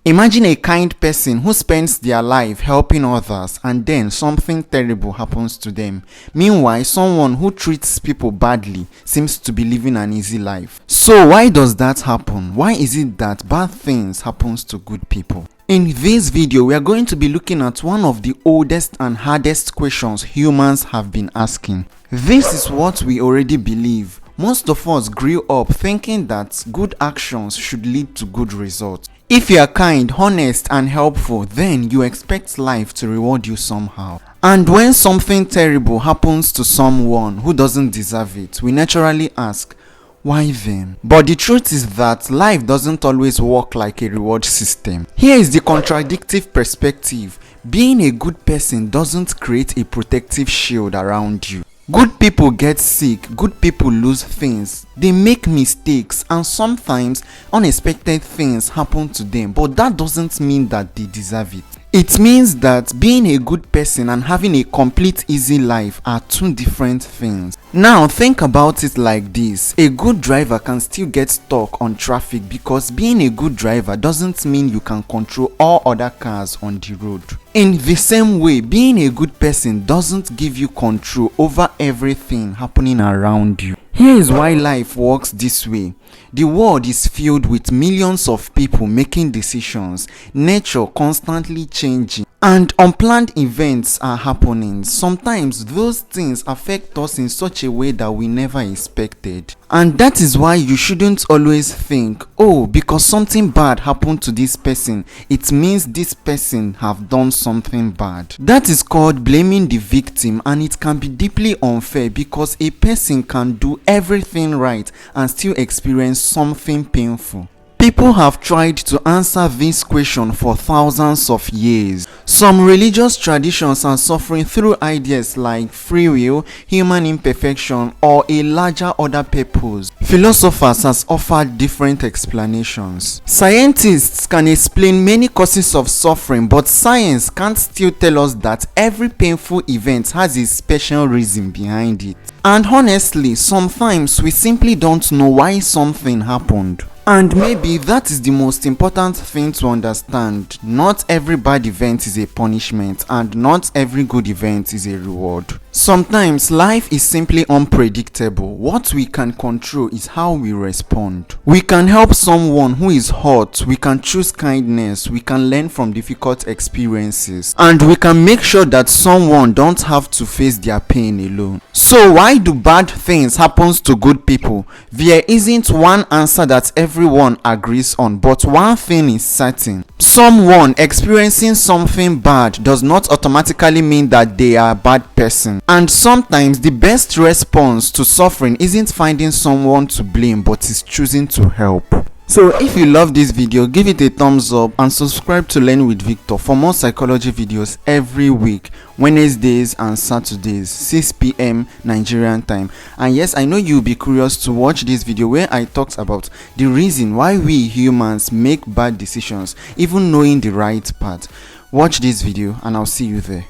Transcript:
Imagine a kind person who spends their life helping others and then something terrible happens to them. Meanwhile, someone who treats people badly seems to be living an easy life. So why does that happen? Why is it that bad things happens to good people? In this video, we are going to be looking at one of the oldest and hardest questions humans have been asking. This is what we already believe. Most of us grew up thinking that good actions should lead to good results. If you are kind, honest, and helpful, then you expect life to reward you somehow. And when something terrible happens to someone who doesn't deserve it, we naturally ask, why them? But the truth is that life doesn't always work like a reward system. Here is the contradictory perspective. Being a good person doesn't create a protective shield around you. Good people get sick, good people lose things, they make mistakes, and sometimes unexpected things happen to them, but that doesn't mean that they deserve it. It means that being a good person and having a complete easy life are two different things. Now think about it like this. A good driver can still get stuck on traffic because being a good driver doesn't mean you can control all other cars on the road. In the same way, being a good person doesn't give you control over everything happening around you. Here is why life works this way. The world is filled with millions of people making decisions, nature constantly changing, and unplanned events are happening. Sometimes those things affect us in such a way that we never expected. And that is why you shouldn't always think, oh, because something bad happened to this person, it means this person have done something bad. That is called blaming the victim, and it can be deeply unfair because a person can do everything right and still experience something painful. People have tried to answer this question for thousands of years. Some religious traditions are suffering through ideas like free will, human imperfection, or a larger order purpose. Philosophers have offered different explanations. Scientists can explain many causes of suffering, but science can't still tell us that every painful event has a special reason behind it. And honestly, sometimes we simply don't know why something happened. And maybe that is the most important thing to understand. Not every bad event is a punishment, and not every good event is a reward. Sometimes life is simply unpredictable. What we can control is how we respond. We can help someone who is hurt, we can choose kindness, we can learn from difficult experiences, and we can make sure that someone don't have to face their pain alone. So why do bad things happen to good people? There isn't one answer that everyone agrees on, but one thing is certain. Someone experiencing something bad does not automatically mean that they are a bad person. And sometimes the best response to suffering isn't finding someone to blame, but is choosing to help. So if you love this video, give it a thumbs up and subscribe to Learn with Victor for more psychology videos every week, Wednesdays and Saturdays, 6 p.m. Nigerian time. And yes, I know you'll be curious to watch this video where I talked about the reason why we humans make bad decisions even knowing the right path. Watch this video and I'll see you there.